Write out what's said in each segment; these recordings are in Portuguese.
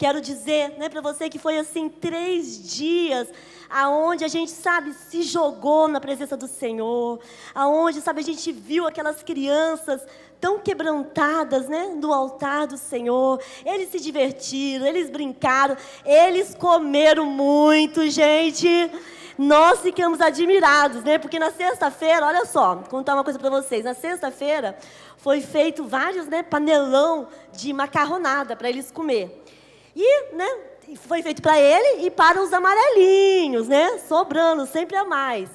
quero dizer, né, para você que foi assim 3 dias, aonde a gente, sabe, se jogou na presença do Senhor, aonde, sabe, a gente viu aquelas crianças tão quebrantadas, né, no altar do Senhor. Eles se divertiram, eles brincaram, eles comeram muito, gente. Nós ficamos admirados, né? Porque na sexta-feira, olha só, vou contar uma coisa para vocês. Na sexta-feira foi feito vários, né, panelão de macarronada para eles comer. E, né, foi feito para ele e para os amarelinhos, né? Sobrando, sempre a mais.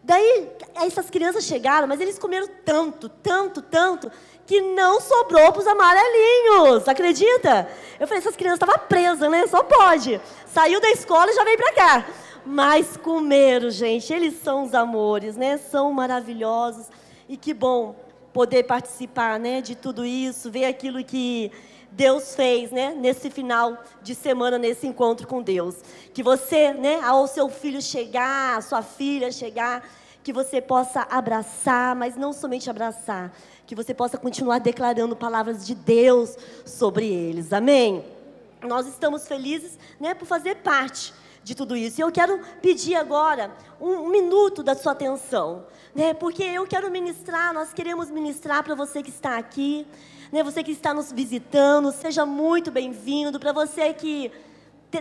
Daí, essas crianças chegaram, mas eles comeram tanto, que não sobrou para os amarelinhos. Acredita? Eu falei, essas crianças estavam presas, né? Só pode. Saiu da escola e já veio para cá. Mas comeram, gente. Eles são os amores, né? São maravilhosos. E que bom poder participar, né, de tudo isso, ver aquilo que Deus fez, né, nesse final de semana, nesse encontro com Deus. Que você, né, ao seu filho chegar, a sua filha chegar, que você possa abraçar, mas não somente abraçar, que você possa continuar declarando palavras de Deus sobre eles. Amém? Nós estamos felizes, né, por fazer parte de tudo isso. E eu quero pedir agora um minuto da sua atenção, né, porque eu quero ministrar, nós queremos ministrar para você que está aqui, né, você que está nos visitando, seja muito bem-vindo. Para você que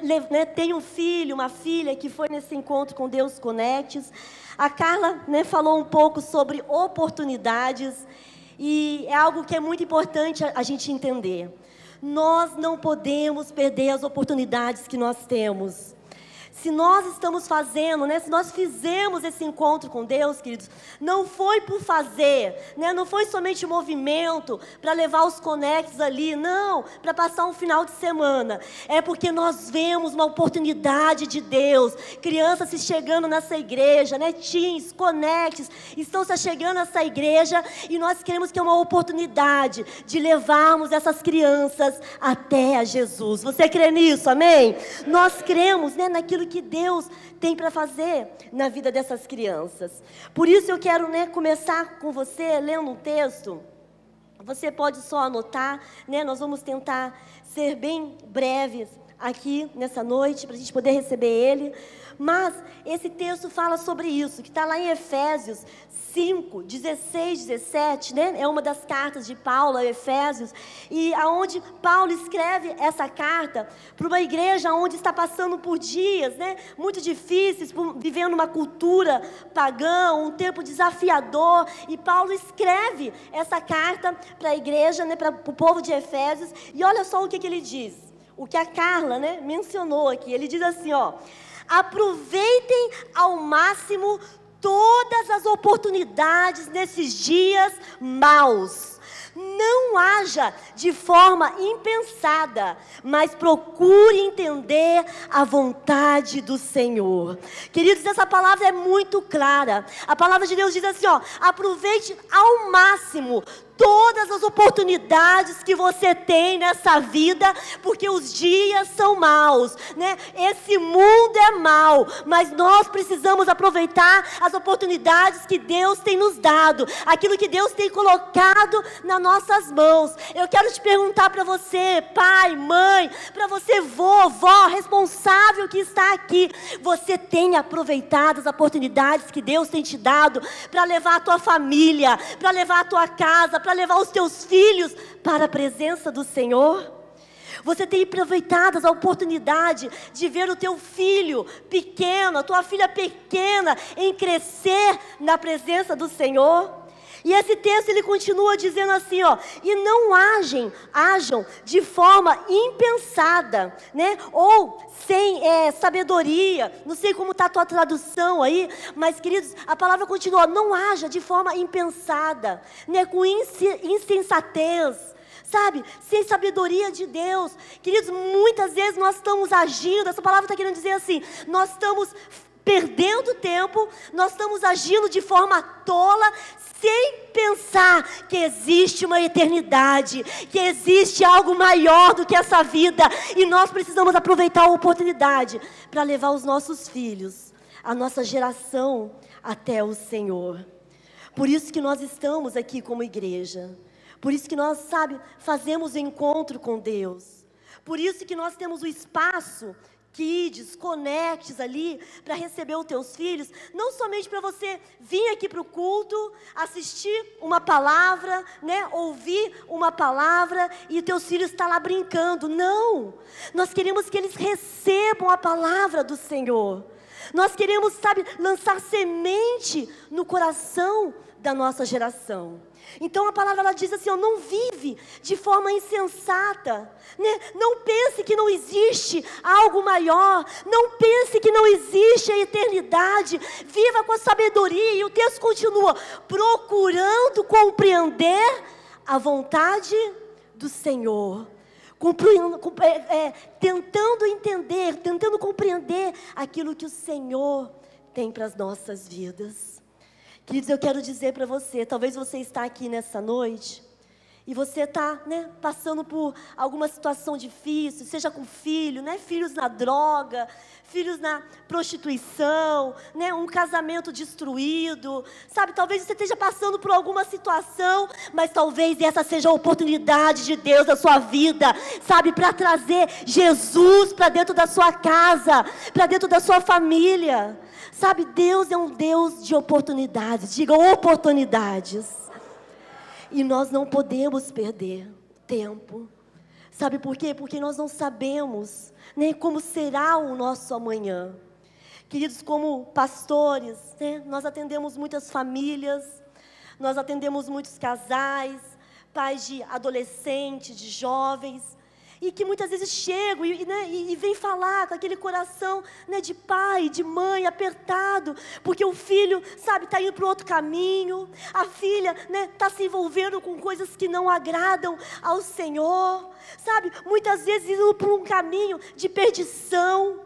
né, tem um filho, uma filha que foi nesse encontro com Deus Connects. A Carla, né, falou um pouco sobre oportunidades, e é algo que é muito importante a gente entender. Nós não podemos perder as oportunidades que nós temos. Se nós estamos fazendo, né, se nós fizemos esse encontro com Deus, queridos, não foi por fazer, né, não foi somente movimento para levar os conectos ali, não, para passar um final de semana. É porque nós vemos uma oportunidade de Deus, crianças se chegando nessa igreja, né, teens, conects, estão se chegando nessa igreja, e nós queremos que é uma oportunidade de levarmos essas crianças até a Jesus. Você crê nisso, amém? Nós cremos, né, naquilo que Deus tem para fazer na vida dessas crianças. Por isso eu quero, né, começar com você lendo um texto. Você pode só anotar, né? Nós vamos tentar ser bem breves aqui nessa noite, para a gente poder receber ele. Mas esse texto fala sobre isso, que está lá em Efésios 5, 16, 17, né? É uma das cartas de Paulo a Efésios, e aonde Paulo escreve essa carta para uma igreja onde está passando por dias, né, muito difíceis, vivendo uma cultura pagã, um tempo desafiador, e Paulo escreve essa carta para a igreja, né, para o povo de Efésios, e olha só o que ele diz, o que a Carla, né, mencionou aqui. Ele diz assim, ó: aproveitem ao máximo todas as oportunidades nesses dias maus. Não haja de forma impensada, mas procure entender a vontade do Senhor. Queridos, essa palavra é muito clara. A palavra de Deus diz assim, ó: aproveite ao máximo todas as oportunidades que você tem nessa vida, porque os dias são maus, né? Esse mundo é mau, mas nós precisamos aproveitar as oportunidades que Deus tem nos dado, aquilo que Deus tem colocado nas nossas mãos. Eu quero te perguntar para você, pai, mãe, para você, vovó, responsável que está aqui, você tem aproveitado as oportunidades que Deus tem te dado para levar a tua família, para levar a tua casa, para levar os teus filhos para a presença do Senhor? Você tem aproveitado a oportunidade de ver o teu filho pequeno, a tua filha pequena, em crescer na presença do Senhor? E esse texto ele continua dizendo assim, ó: e não ajam de forma impensada, né? Ou sem sabedoria. Não sei como está a tua tradução aí, mas, queridos, a palavra continua: não haja de forma impensada, né? Com insensatez, sabe, sem sabedoria de Deus. Queridos, muitas vezes nós estamos agindo, essa palavra está querendo dizer assim, nós estamos perdendo tempo, nós estamos agindo de forma tola, sem pensar que existe uma eternidade, que existe algo maior do que essa vida, e nós precisamos aproveitar a oportunidade para levar os nossos filhos, a nossa geração, até o Senhor. Por isso que nós estamos aqui como igreja, por isso que nós, sabe, fazemos o encontro com Deus, Por isso que nós temos o espaço Kids, Conectes ali, para receber os teus filhos, não somente para você vir aqui para o culto, assistir uma palavra, né, ouvir uma palavra, e teus filhos estão lá brincando, não, nós queremos que eles recebam a palavra do Senhor, nós queremos, sabe, lançar semente no coração da nossa geração. Então a palavra ela diz assim, ó, não vive de forma insensata, né? Não pense que não existe algo maior, não pense que não existe a eternidade, viva com a sabedoria, e o texto continua, procurando compreender a vontade do Senhor, tentando entender, tentando compreender aquilo que o Senhor tem para as nossas vidas. Queridos, eu quero dizer para você, talvez você está aqui nessa noite, e você está, né, passando por alguma situação difícil, seja com filho, né, filhos na droga, filhos na prostituição, né, um casamento destruído, sabe, talvez você esteja passando por alguma situação, mas talvez essa seja a oportunidade de Deus na sua vida, sabe, para trazer Jesus para dentro da sua casa, para dentro da sua família. Sabe, Deus é um Deus de oportunidades, diga oportunidades. E nós não podemos perder tempo. Sabe por quê? Porque nós não sabemos, né, como será o nosso amanhã. Queridos, como pastores, né, nós atendemos muitas famílias, nós atendemos muitos casais, pais de adolescentes, de jovens, e que muitas vezes chegam e vem falar com aquele coração, né, de pai, de mãe, apertado, porque o filho, sabe, está indo para outro caminho, a filha, né, está se envolvendo com coisas que não agradam ao Senhor, sabe, muitas vezes indo por um caminho de perdição,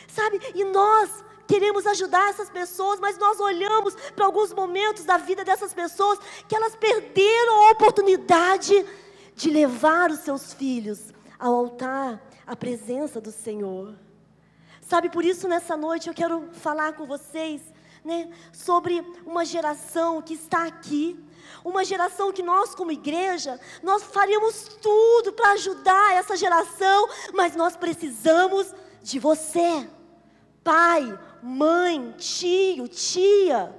sabe, e nós queremos ajudar essas pessoas, mas nós olhamos para alguns momentos da vida dessas pessoas, que elas perderam a oportunidade de levar os seus filhos ao altar, à presença do Senhor. Sabe, por isso nessa noite eu quero falar com vocês, né, sobre uma geração que está aqui, uma geração que nós como igreja, nós faríamos tudo para ajudar essa geração, mas nós precisamos de você, pai, mãe, tio, tia,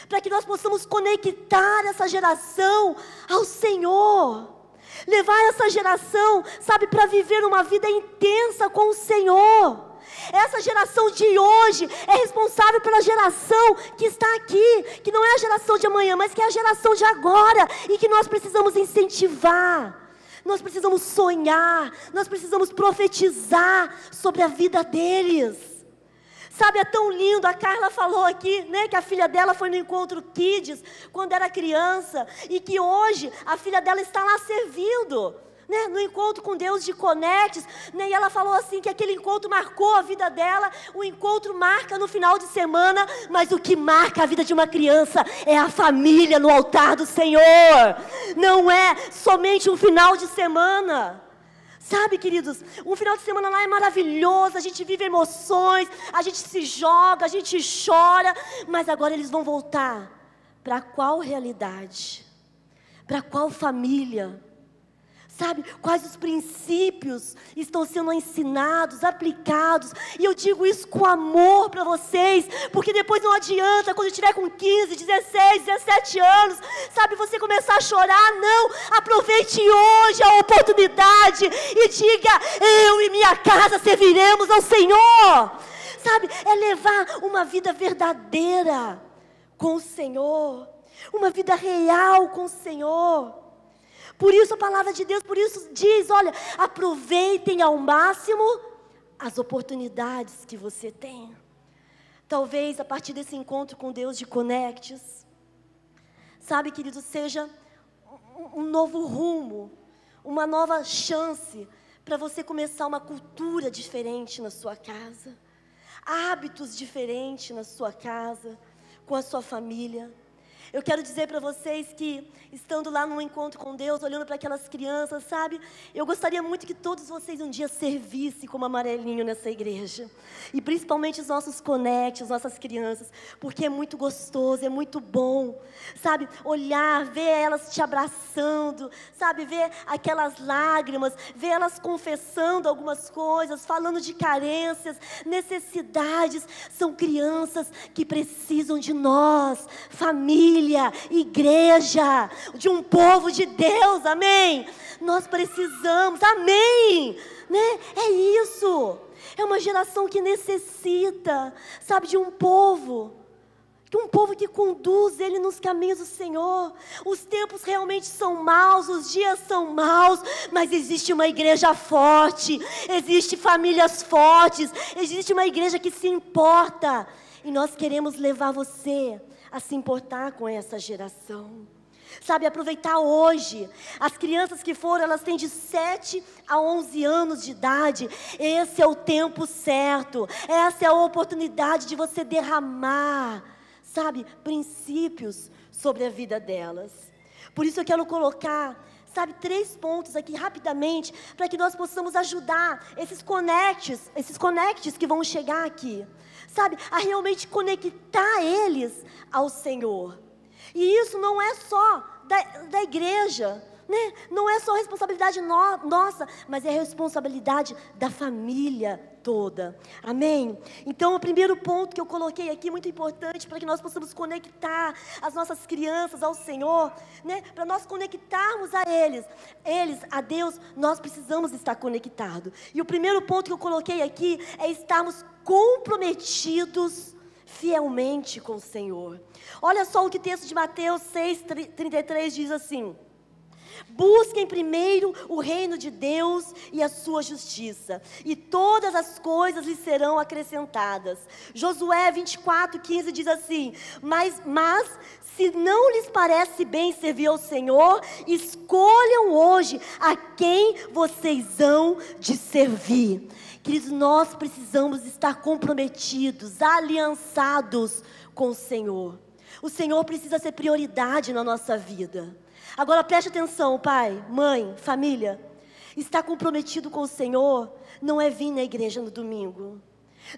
para que nós possamos conectar essa geração ao Senhor, levar essa geração, sabe, para viver uma vida intensa com o Senhor. Essa geração de hoje é responsável pela geração que está aqui, que não é a geração de amanhã, mas que é a geração de agora, e que nós precisamos incentivar, nós precisamos sonhar, nós precisamos profetizar sobre a vida deles. Sabe, é tão lindo, a Carla falou aqui, né, que a filha dela foi no encontro Kids, quando era criança, e que hoje a filha dela está lá servindo, né, no encontro com Deus de Conectes, né, e ela falou assim, que aquele encontro marcou a vida dela, o encontro marca no final de semana, mas o que marca a vida de uma criança é a família no altar do Senhor, não é somente um final de semana. Sabe, queridos, um final de semana lá é maravilhoso, a gente vive emoções, a gente se joga, a gente chora, mas agora eles vão voltar para qual realidade? Para qual família? Sabe, quais os princípios estão sendo ensinados, aplicados, e eu digo isso com amor para vocês, porque depois não adianta, quando estiver com 15, 16, 17 anos, sabe, você começar a chorar, não, aproveite hoje a oportunidade, e diga, eu e minha casa serviremos ao Senhor, sabe, é levar uma vida verdadeira com o Senhor, uma vida real com o Senhor. Por isso a palavra de Deus, por isso diz, olha, aproveitem ao máximo as oportunidades que você tem. Talvez a partir desse encontro com Deus de Conectes, sabe, querido, seja um novo rumo, uma nova chance para você começar uma cultura diferente na sua casa, hábitos diferentes na sua casa, com a sua família. Eu quero dizer para vocês que, estando lá num encontro com Deus, olhando para aquelas crianças, sabe? Eu gostaria muito que todos vocês um dia servissem como amarelinho nessa igreja. E principalmente os nossos conectes, as nossas crianças. Porque é muito gostoso, é muito bom. Sabe? Olhar, ver elas te abraçando. Sabe? Ver aquelas lágrimas. Ver elas confessando algumas coisas, falando de carências, necessidades. São crianças que precisam de nós, família, igreja, de um povo de Deus, amém? Nós precisamos, amém? Né? É isso, é uma geração que necessita, sabe, de um povo que conduz ele nos caminhos do Senhor. Os tempos realmente são maus, os dias são maus, mas existe uma igreja forte, existe famílias fortes, existe uma igreja que se importa, e nós queremos levar você a se importar com essa geração. Sabe, aproveitar hoje. As crianças que foram, elas têm de 7 a 11 anos de idade. Esse é o tempo certo. Essa é a oportunidade de você derramar, sabe, princípios sobre a vida delas. Por isso eu quero colocar, sabe, 3 pontos aqui rapidamente, para que nós possamos ajudar esses conectes que vão chegar aqui, sabe, a realmente conectar eles ao Senhor. E isso não é só da igreja, né? Não é só responsabilidade nossa, mas é responsabilidade da família toda, amém? Então o primeiro ponto que eu coloquei aqui, muito importante, para que nós possamos conectar as nossas crianças ao Senhor, né? Para nós conectarmos a eles, a Deus, nós precisamos estar conectados. E o primeiro ponto que eu coloquei aqui é estarmos comprometidos fielmente com o Senhor. Olha só o que o texto de Mateus 6:33 diz assim: busquem primeiro o reino de Deus e a sua justiça, e todas as coisas lhes serão acrescentadas. Josué 24:15 diz assim: mas se não lhes parece bem servir ao Senhor, escolham hoje a quem vocês hão de servir. Queridos, nós precisamos estar comprometidos, aliançados com o Senhor. O Senhor precisa ser prioridade na nossa vida. Agora preste atenção, pai, mãe, família. Estar comprometido com o Senhor não é vir na igreja no domingo.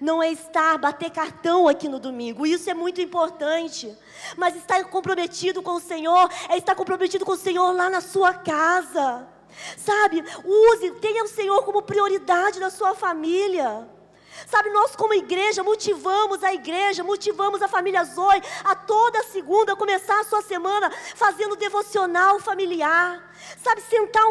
Não é bater cartão aqui no domingo. Isso é muito importante. Mas estar comprometido com o Senhor é estar comprometido com o Senhor lá na sua casa. Sabe, tenha o Senhor como prioridade na sua família. Sabe, nós como igreja motivamos a família Zoe a toda segunda começar a sua semana fazendo devocional familiar. Sabe, sentar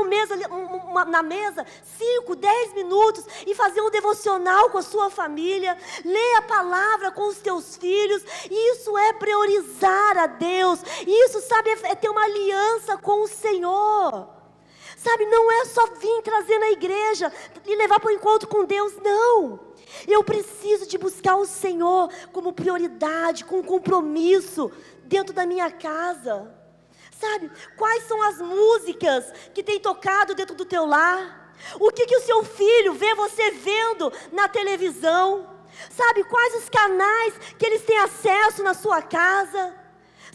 na mesa 5, 10 minutos e fazer um devocional com a sua família, ler a palavra com os teus filhos. Isso é priorizar a Deus. Isso, sabe, é ter uma aliança com o Senhor. Sabe, não é só vir trazer na igreja e levar para o encontro com Deus, não. Eu preciso de buscar o Senhor como prioridade, com compromisso dentro da minha casa. Sabe, quais são as músicas que tem tocado dentro do teu lar? O que o seu filho vê você vendo na televisão? Sabe, quais os canais que eles têm acesso na sua casa?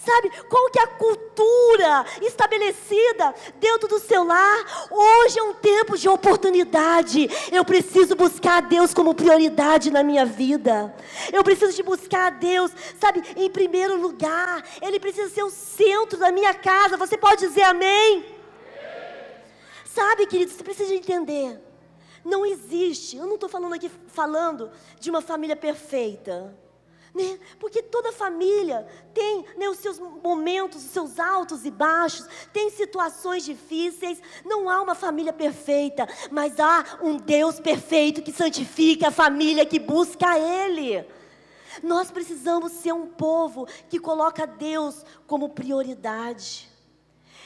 Sabe, qual que é a cultura estabelecida dentro do seu lar? Hoje é um tempo de oportunidade. Eu preciso buscar a Deus como prioridade na minha vida. Eu preciso de buscar a Deus, sabe, em primeiro lugar. Ele precisa ser o centro da minha casa. Você pode dizer amém? Sabe, querido, você precisa entender. Não existe, eu não estou falando de uma família perfeita. Né? Porque toda família tem, né, os seus momentos, os seus altos e baixos, tem situações difíceis. Não há uma família perfeita, mas há um Deus perfeito que santifica a família que busca Ele. Nós precisamos ser um povo que coloca Deus como prioridade.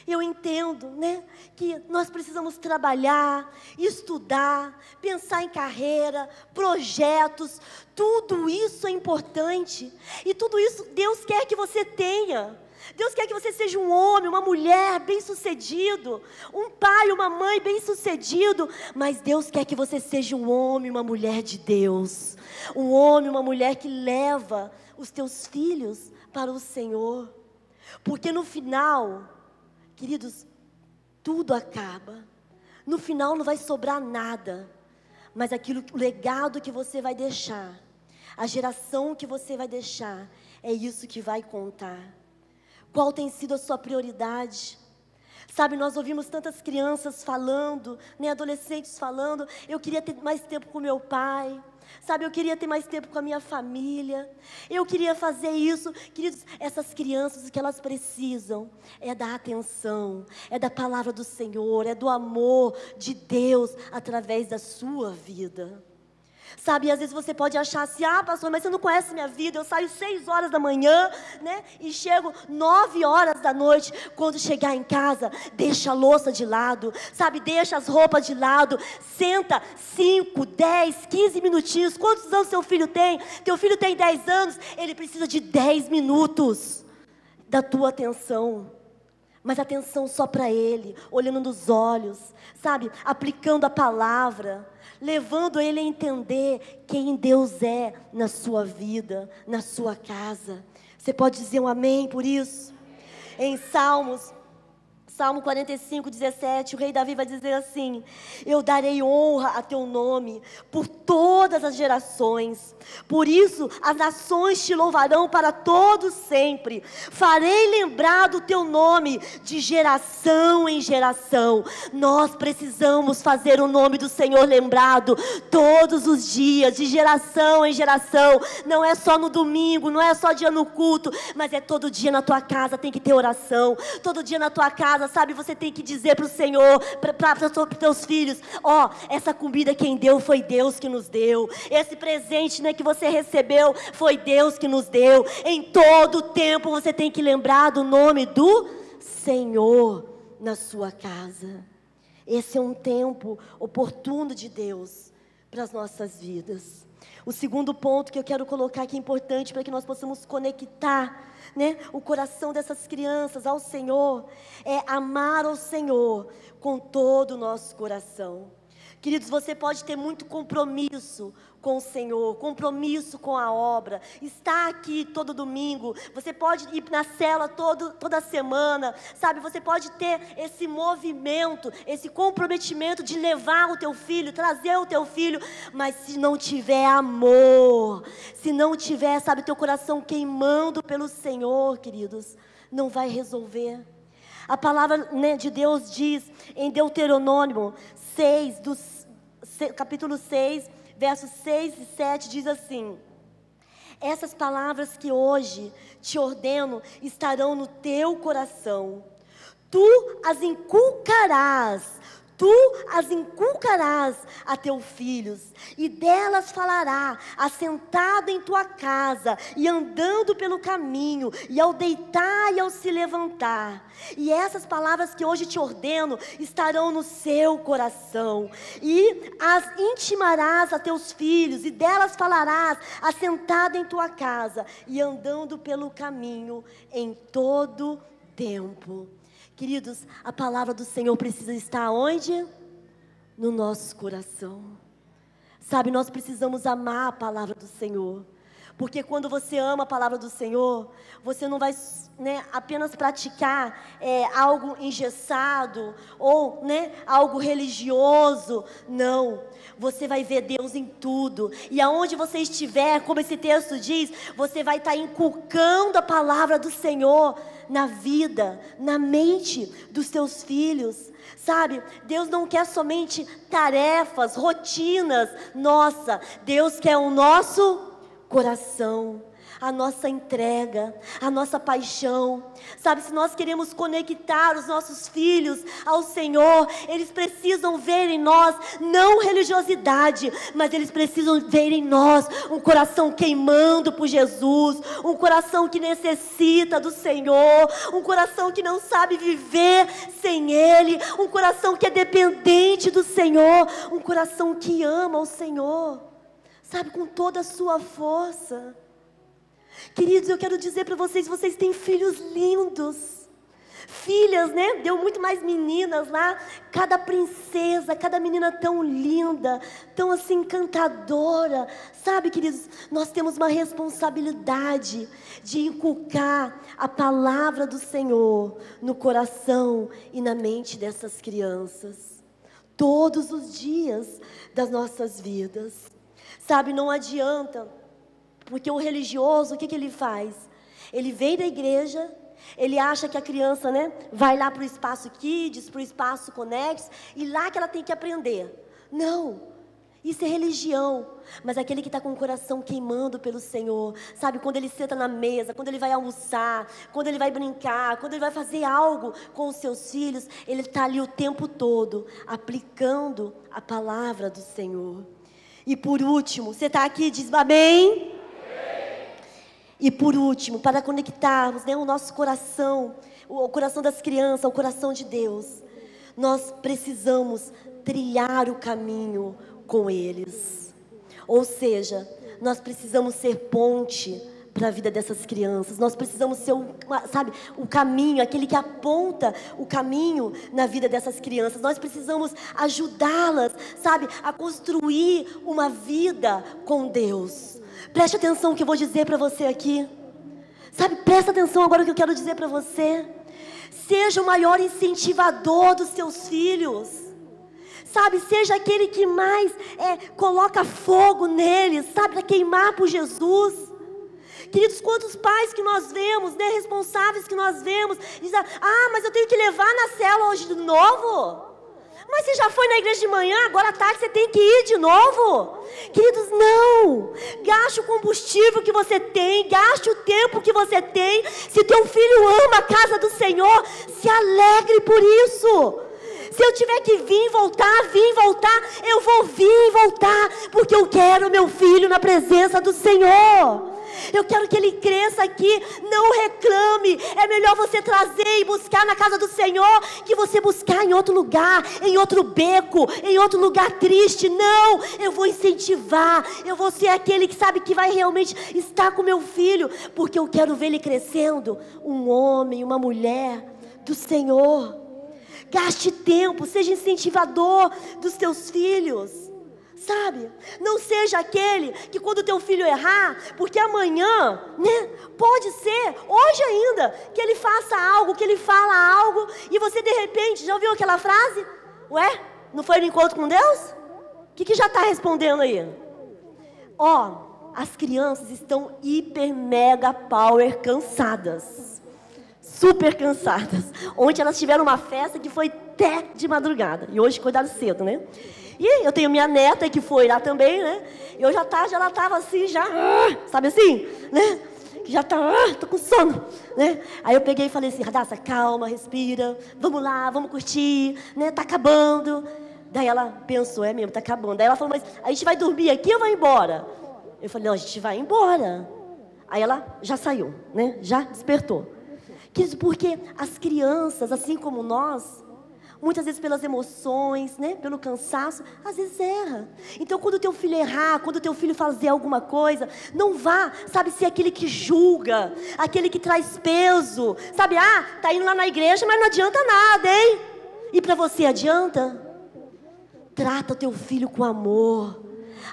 Eu entendo, né, que nós precisamos trabalhar, estudar, pensar em carreira, projetos. Tudo isso é importante. E tudo isso Deus quer que você tenha. Deus quer que você seja um homem, uma mulher bem-sucedido, um pai, uma mãe bem-sucedido. Mas Deus quer que você seja um homem, uma mulher de Deus. Um homem, uma mulher que leva os teus filhos para o Senhor. Porque no final, queridos, tudo acaba. No final não vai sobrar nada. Mas o legado que você vai deixar, a geração que você vai deixar, é isso que vai contar. Qual tem sido a sua prioridade? Sabe, nós ouvimos tantas crianças falando, né, adolescentes falando, eu queria ter mais tempo com meu pai. Sabe, eu queria ter mais tempo com a minha família. Eu queria fazer isso. Queridos, essas crianças, o que elas precisam é da atenção, é da palavra do Senhor, é do amor de Deus através da sua vida. Sabe, às vezes você pode achar assim, pastor, mas você não conhece minha vida, eu saio 6 horas da manhã, né, e chego 9 horas da noite. Quando chegar em casa, deixa a louça de lado, sabe, deixa as roupas de lado, senta 5, 10, 15 minutinhos, quantos anos seu filho tem? Teu filho tem 10 anos, ele precisa de 10 minutos da tua atenção. Mas atenção só para ele, olhando nos olhos, sabe, aplicando a palavra, levando ele a entender quem Deus é na sua vida, na sua casa. Você pode dizer um amém por isso? Em Salmo 45, 17, o rei Davi vai dizer assim: eu darei honra a teu nome por todas as gerações, por isso as nações te louvarão para todos sempre. Farei lembrar do teu nome de geração em geração. Nós precisamos fazer o nome do Senhor lembrado todos os dias, de geração em geração. Não é só no domingo, não é só dia no culto, mas é todo dia na tua casa. Tem que ter oração, todo dia na tua casa, sabe, você tem que dizer para o Senhor, para os teus filhos: essa comida quem deu foi Deus que nos deu, esse presente, né, que você recebeu foi Deus que nos deu. Em todo tempo você tem que lembrar do nome do Senhor na sua casa. Esse é um tempo oportuno de Deus para as nossas vidas. O segundo ponto que eu quero colocar aqui, importante para que nós possamos conectar, né, o coração dessas crianças ao Senhor, é amar ao Senhor com todo o nosso coração. Queridos, você pode ter muito compromisso com o Senhor, compromisso com a obra, estar aqui todo domingo, você pode ir na célula toda semana, sabe, você pode ter esse movimento, esse comprometimento de levar o teu filho, trazer o teu filho, mas se não tiver amor, se não tiver, sabe, teu coração queimando pelo Senhor, queridos, não vai resolver. A palavra, né, de Deus diz em Deuteronômio 6, capítulo 6, versos 6 e 7, diz assim: essas palavras que hoje te ordeno estarão no teu coração, tu as inculcarás a teus filhos, e delas falará, assentado em tua casa, e andando pelo caminho, e ao deitar e ao se levantar. E essas palavras que hoje te ordeno estarão no seu coração, e as intimarás a teus filhos, e delas falarás, assentado em tua casa, e andando pelo caminho em todo tempo. Queridos, a palavra do Senhor precisa estar onde? No nosso coração. Sabe, nós precisamos amar a palavra do Senhor. Porque quando você ama a palavra do Senhor, você não vai, né, apenas praticar algo engessado ou, né, algo religioso. Não, você vai ver Deus em tudo. E aonde você estiver, como esse texto diz, você vai estar inculcando a palavra do Senhor na vida, na mente dos teus filhos. Sabe, Deus não quer somente tarefas, rotinas. Nossa, Deus quer o nosso coração, a nossa entrega, a nossa paixão. Sabe, se nós queremos conectar os nossos filhos ao Senhor, eles precisam ver em nós, não religiosidade, mas eles precisam ver em nós um coração queimando por Jesus, um coração que necessita do Senhor, um coração que não sabe viver sem Ele, um coração que é dependente do Senhor, um coração que ama o Senhor, sabe, com toda a sua força. Queridos, eu quero dizer para vocês, vocês têm filhos lindos, Filhas, né? Deu muito mais meninas lá. Cada princesa, cada menina tão linda, tão assim encantadora. Sabe, queridos, nós temos uma responsabilidade de inculcar a palavra do Senhor no coração e na mente dessas crianças. Todos os dias das nossas vidas. Sabe, não adianta, porque o religioso, o que ele faz? Ele vem da igreja, ele acha que a criança, né, vai lá para o espaço Kids, para o espaço Connex, e lá que ela tem que aprender. Não, isso é religião. Mas aquele que está com o coração queimando pelo Senhor, sabe, quando ele senta na mesa, quando ele vai almoçar, quando ele vai brincar, quando ele vai fazer algo com os seus filhos, ele está ali o tempo todo, aplicando a palavra do Senhor. E por último, você está aqui e diz amém? E por último, para conectarmos, né, o nosso coração, o coração das crianças, o coração de Deus, nós precisamos trilhar o caminho com eles. Ou seja, nós precisamos ser ponte para a vida dessas crianças. Nós precisamos ser, sabe, o caminho, aquele que aponta o caminho na vida dessas crianças. Nós precisamos ajudá-las, sabe, a construir uma vida com Deus. Preste atenção no que eu vou dizer para você aqui. Sabe, presta atenção agora no que eu quero dizer para você. Seja o maior incentivador dos seus filhos. Sabe, seja aquele que mais coloca fogo neles, sabe, para queimar por Jesus. Queridos, quantos pais que nós vemos, né, responsáveis que nós vemos, dizem, mas eu tenho que levar na célula hoje de novo. Mas você já foi na igreja de manhã, agora à tarde você tem que ir de novo. Queridos, não. Gaste o combustível que você tem, gaste o tempo que você tem. Se teu filho ama a casa do Senhor, se alegre por isso. Se eu tiver que vir e voltar, eu vou vir e voltar, porque eu quero meu filho na presença do Senhor. Eu quero que ele cresça aqui, não reclame. É melhor você trazer e buscar na casa do Senhor, que você buscar em outro lugar, em outro beco, em outro lugar triste. Não, eu vou incentivar, eu vou ser aquele que sabe que vai realmente estar com meu filho, porque eu quero ver ele crescendo, um homem, uma mulher do Senhor. Gaste tempo, seja incentivador dos teus filhos. Sabe, não seja aquele que quando o teu filho errar, porque amanhã, né, pode ser, hoje ainda, que ele faça algo, que ele fala algo, e você de repente, já ouviu aquela frase? Ué, não foi no encontro com Deus? O que já está respondendo aí? As crianças estão hiper, mega, power cansadas. Super cansadas. Ontem elas tiveram uma festa que foi até de madrugada, e hoje acordaram cedo, né? E eu tenho minha neta que foi lá também, né? E hoje à tarde ela estava assim, já, sabe assim, né? Já tá, tô com sono, né? Aí eu peguei e falei assim, Radassa, calma, respira, vamos lá, vamos curtir, né? Tá acabando. Daí ela pensou, é mesmo, tá acabando. Daí ela falou, mas a gente vai dormir aqui ou vai embora? Eu falei, não, a gente vai embora. Aí ela já saiu, né? Já despertou. Porque as crianças, assim como nós, muitas vezes pelas emoções, né, pelo cansaço, às vezes erra. Então quando o teu filho errar, quando o teu filho fazer alguma coisa, não vá, sabe, ser aquele que julga, aquele que traz peso, sabe, tá indo lá na igreja, mas não adianta nada, hein? E para você adianta? Trata o teu filho com amor,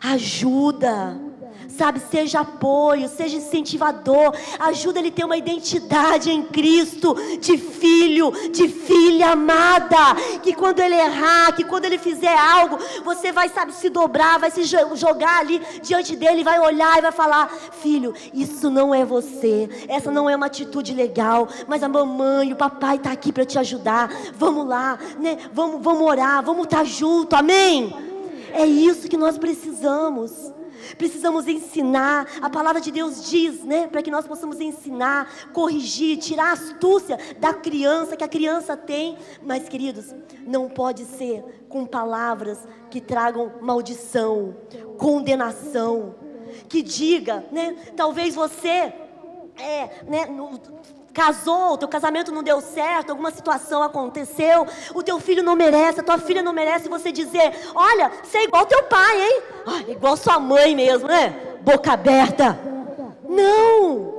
ajuda, sabe, seja apoio, seja incentivador, ajuda ele a ter uma identidade em Cristo, de filho, de filha amada, que quando ele errar, que quando ele fizer algo, você vai, sabe, se dobrar, vai se jogar ali diante dele, vai olhar e vai falar, filho, isso não é você, essa não é uma atitude legal, mas a mamãe, o papai está aqui para te ajudar, vamos lá, né, vamos orar, vamos estar junto, amém? É isso que nós precisamos. Precisamos ensinar, a palavra de Deus diz, né, para que nós possamos ensinar, corrigir, tirar a astúcia da criança, que a criança tem. Mas, queridos, não pode ser com palavras que tragam maldição, condenação, que diga, né, talvez você, casou, o teu casamento não deu certo, alguma situação aconteceu, o teu filho não merece, a tua filha não merece, você dizer, olha, você é igual teu pai, hein? Igual sua mãe mesmo, né? Boca aberta. Não!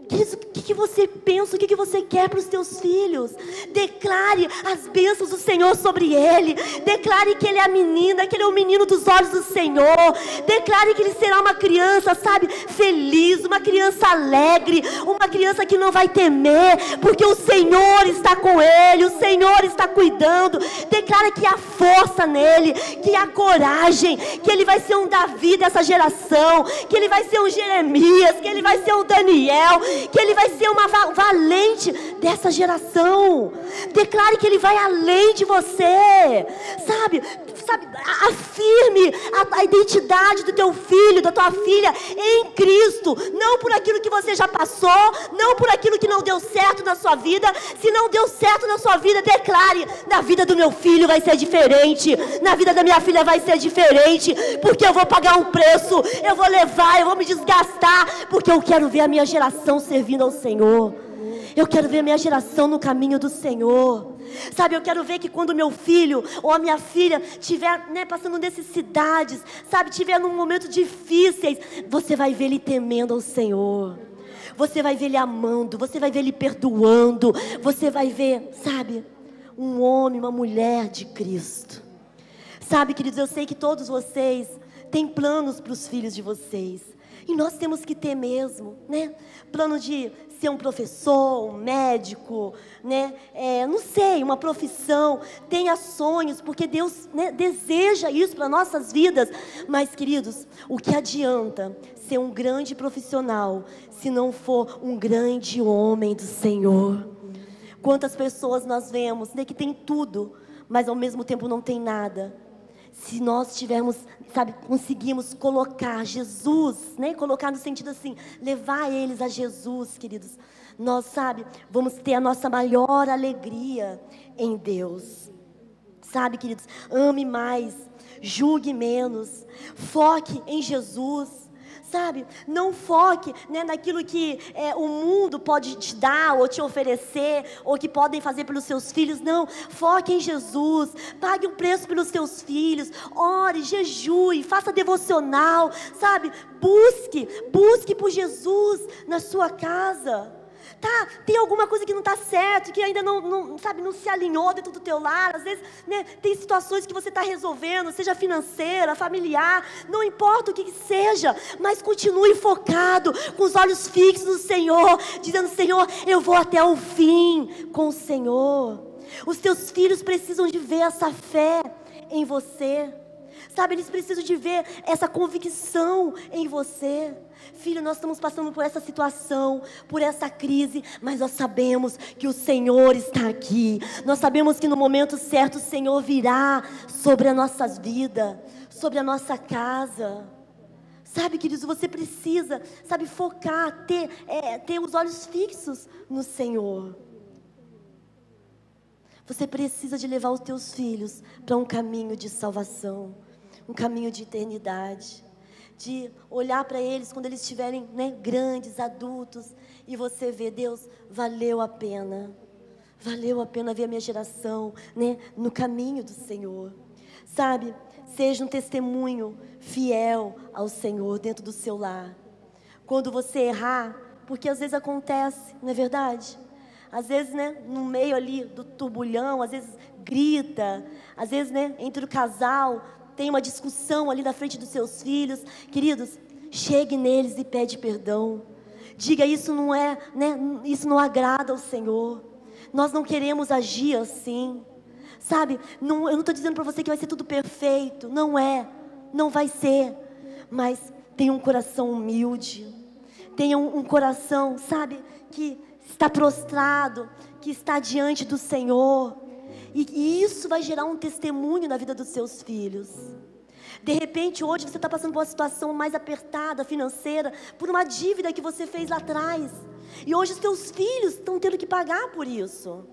O que você pensa, o que você quer para os teus filhos? Declare as bênçãos do Senhor sobre ele. Declare que ele é a menina, que ele é o menino dos olhos do Senhor. Declare que ele será uma criança, sabe, feliz, uma criança alegre, uma criança que não vai temer, porque o Senhor está com ele, o Senhor está cuidando. Declare que há força nele, que há coragem, que ele vai ser um Davi dessa geração, que ele vai ser um Jeremias, que ele vai ser um Daniel, que ele vai ser uma valente dessa geração. Declare que ele vai além de você, sabe, afirme a identidade do teu filho, da tua filha em Cristo, não por aquilo que você já passou, não por aquilo que não deu certo na sua vida. Se não deu certo na sua vida, declare: na vida do meu filho vai ser diferente, na vida da minha filha vai ser diferente, porque eu vou pagar um preço, eu vou levar, eu vou me desgastar, porque eu quero ver a minha geração servindo ao Senhor. Eu quero ver a minha geração no caminho do Senhor. Sabe, eu quero ver que quando meu filho ou a minha filha estiver, né, passando necessidades, sabe, estiver num momento difíceis, você vai ver ele temendo ao Senhor. Você vai ver ele amando, você vai ver ele perdoando, você vai ver, sabe, um homem, uma mulher de Cristo. Sabe, queridos, eu sei que todos vocês têm planos para os filhos de vocês. E nós temos que ter mesmo, né? Plano de ser um professor, um médico, né? Não sei, uma profissão. Tenha sonhos, porque Deus, né, deseja isso para nossas vidas. Mas, queridos, o que adianta ser um grande profissional se não for um grande homem do Senhor? Quantas pessoas nós vemos, né, que tem tudo, mas ao mesmo tempo não tem nada. Se nós tivermos, sabe, conseguimos colocar Jesus, né, colocar no sentido assim, levar eles a Jesus, queridos, nós, sabe, vamos ter a nossa maior alegria em Deus. Sabe, queridos, ame mais, julgue menos, foque em Jesus. Sabe, não foque, né, naquilo que o mundo pode te dar ou te oferecer, ou que podem fazer pelos seus filhos. Não, foque em Jesus. Pague um preço pelos seus filhos. Ore, jejue, faça devocional. Sabe, busque por Jesus na sua casa. Tá, tem alguma coisa que não está certo, que ainda não se alinhou dentro do teu lar. Às vezes, né, tem situações que você está resolvendo, seja financeira, familiar, não importa o que seja, mas continue focado, com os olhos fixos no Senhor, dizendo: Senhor, eu vou até o fim com o Senhor. Os teus filhos precisam de ver essa fé em você. Sabe, eles precisam de ver essa convicção em você. Filho, nós estamos passando por essa situação, por essa crise, mas nós sabemos que o Senhor está aqui. Nós sabemos que no momento certo o Senhor virá sobre as nossas vidas, sobre a nossa casa. Sabe, queridos, você precisa, sabe, focar, ter os olhos fixos no Senhor. Você precisa de levar os teus filhos para um caminho de salvação, um caminho de eternidade, de olhar para eles quando eles estiverem, né, grandes, adultos, e você vê: Deus, valeu a pena ver a minha geração, né, no caminho do Senhor. Sabe, seja um testemunho fiel ao Senhor dentro do seu lar. Quando você errar, porque às vezes acontece, não é verdade? Às vezes, né, no meio ali do turbulhão, às vezes grita, às vezes, né, entre o casal, tem uma discussão ali na frente dos seus filhos. Queridos, chegue neles e pede perdão. Diga: isso não é, né, isso não agrada ao Senhor. Nós não queremos agir assim. Sabe, eu não estou dizendo para você que vai ser tudo perfeito. Não é, não vai ser. Mas tenha um coração humilde. Tenha um coração, sabe, que está prostrado, que está diante do Senhor. E isso vai gerar um testemunho na vida dos seus filhos. De repente, hoje você está passando por uma situação mais apertada, financeira, por uma dívida que você fez lá atrás. E hoje os teus filhos estão tendo que pagar por isso.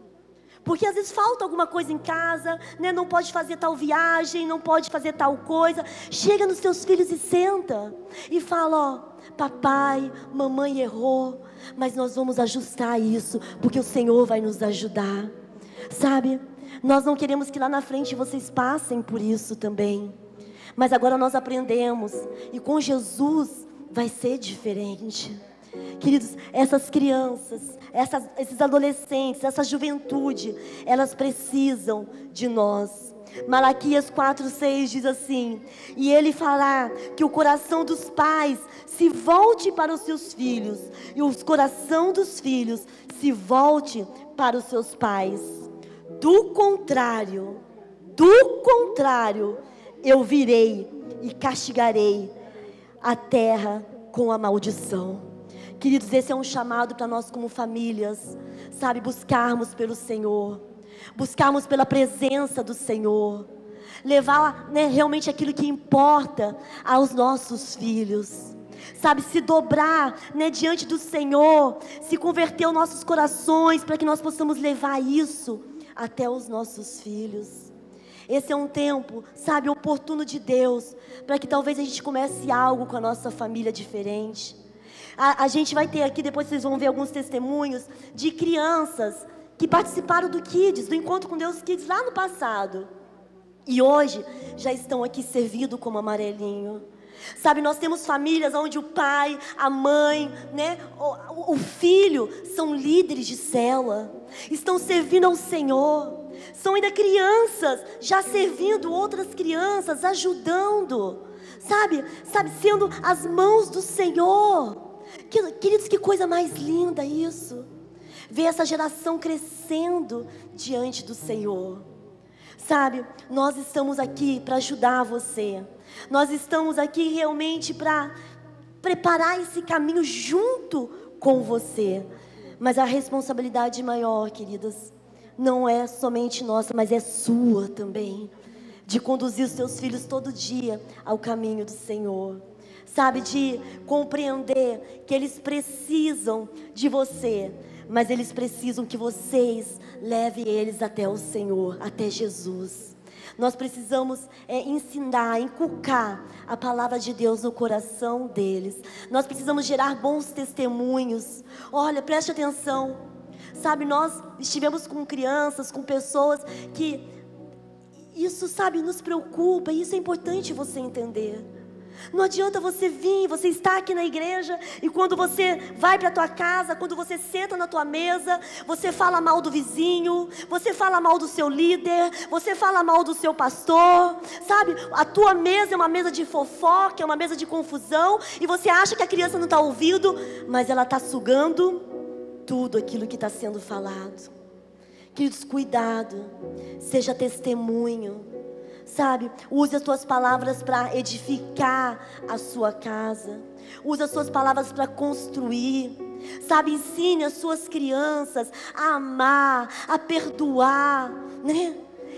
Porque às vezes falta alguma coisa em casa, né? Não pode fazer tal viagem, não pode fazer tal coisa. Chega nos teus filhos e senta. E fala: ó, papai, mamãe errou, mas nós vamos ajustar isso, porque o Senhor vai nos ajudar. Sabe? Nós não queremos que lá na frente vocês passem por isso também. Mas agora nós aprendemos. E com Jesus vai ser diferente. Queridos, essas crianças, esses adolescentes, essa juventude, elas precisam de nós. Malaquias 4:6 diz assim: e ele fará que o coração dos pais se volte para os seus filhos, e o coração dos filhos se volte para os seus pais. Do contrário, eu virei e castigarei a terra com a maldição. Queridos, esse é um chamado para nós como famílias, sabe, buscarmos pelo Senhor, buscarmos pela presença do Senhor, levar, realmente aquilo que importa aos nossos filhos, sabe, se dobrar, diante do Senhor, se converter os nossos corações, para que nós possamos levar isso até os nossos filhos. Esse é um tempo, sabe, oportuno de Deus, para que talvez a gente comece algo com a nossa família diferente. A gente vai ter aqui, depois vocês vão ver alguns testemunhos de crianças que participaram do Kids, do Encontro com Deus Kids lá no passado, e hoje já estão aqui servindo como amarelinho. Sabe, nós temos famílias onde o pai, a mãe, o filho são líderes de célula, estão servindo ao Senhor. São ainda crianças, já servindo outras crianças, ajudando, sabe, sendo as mãos do Senhor. Queridos, que coisa mais linda isso, ver essa geração crescendo diante do Senhor. Sabe, nós estamos aqui para ajudar você, nós estamos aqui realmente para preparar esse caminho junto com você, mas a responsabilidade maior, queridas, não é somente nossa, mas é sua também, de conduzir os seus filhos todo dia ao caminho do Senhor. Sabe, de compreender que eles precisam de você, mas eles precisam que vocês levem eles até o Senhor, até Jesus. Nós precisamos ensinar, inculcar a palavra de Deus no coração deles. Nós precisamos gerar bons testemunhos. Olha, preste atenção. Sabe, nós estivemos com crianças, com pessoas que isso, sabe, nos preocupa, e isso é importante você entender. Não adianta você vir, você está aqui na igreja, e quando você vai para a tua casa, quando você senta na tua mesa, você fala mal do vizinho, você fala mal do seu líder, você fala mal do seu pastor, sabe? A tua mesa é uma mesa de fofoca, é uma mesa de confusão, e você acha que a criança não está ouvindo, mas ela está sugando tudo aquilo que está sendo falado. Queridos, cuidado, seja testemunho. Sabe, use as suas palavras para edificar a sua casa. Use as suas palavras para construir. Sabe, ensine as suas crianças a amar, a perdoar,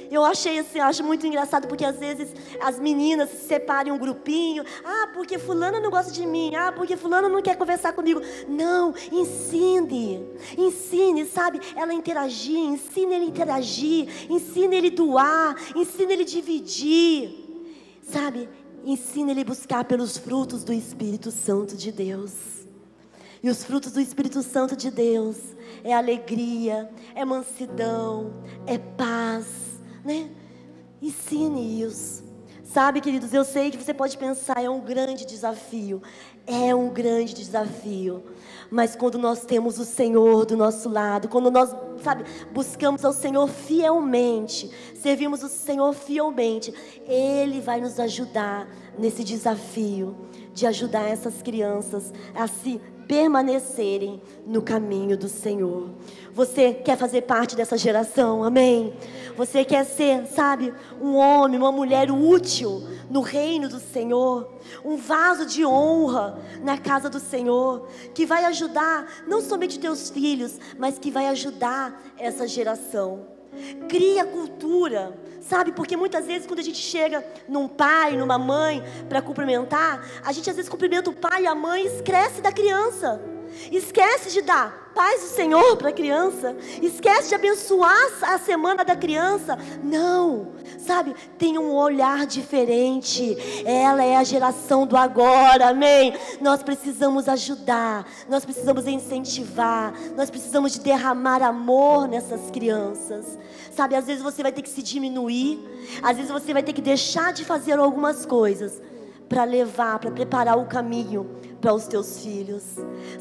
Eu acho muito engraçado, porque às vezes as meninas se separam em um grupinho. Ah, porque fulana não gosta de mim. Ah, porque fulana não quer conversar comigo. Não, ensine, sabe, ela interagir, ensine ele interagir, ensine ele doar, ensine ele dividir, sabe, ensine ele buscar pelos frutos do Espírito Santo de Deus. E os frutos do Espírito Santo de Deus é alegria, é mansidão, é paz, Ensine isso. Sabe, queridos, eu sei que você pode pensar, é um grande desafio, mas quando nós temos o Senhor do nosso lado, quando nós, sabe, buscamos ao Senhor fielmente, servimos o Senhor fielmente, Ele vai nos ajudar nesse desafio de ajudar essas crianças a se permanecerem no caminho do Senhor. Você quer fazer parte dessa geração? Amém? Você quer ser, sabe, um homem, uma mulher útil no reino do Senhor, um vaso de honra na casa do Senhor, que vai ajudar não somente teus filhos, mas que vai ajudar essa geração. Cria cultura, sabe, porque muitas vezes quando a gente chega num pai, numa mãe para cumprimentar, a gente às vezes cumprimenta o pai e a mãe e esquece da criança, esquece de dar paz do Senhor para a criança, esquece de abençoar a semana da criança. Não, sabe, tem um olhar diferente. Ela é a geração do agora, amém? Nós precisamos ajudar, nós precisamos incentivar, nós precisamos de derramar amor nessas crianças. Sabe, às vezes você vai ter que se diminuir, às vezes você vai ter que deixar de fazer algumas coisas para levar, para preparar o caminho para os teus filhos.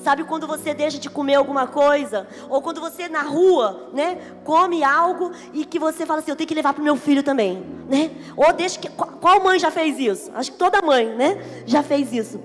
Sabe quando você deixa de comer alguma coisa, ou quando você na rua, né, come algo e que você fala assim, eu tenho que levar para o meu filho também, né? Ou deixa que, qual mãe já fez isso? Acho que toda mãe, né, já fez isso.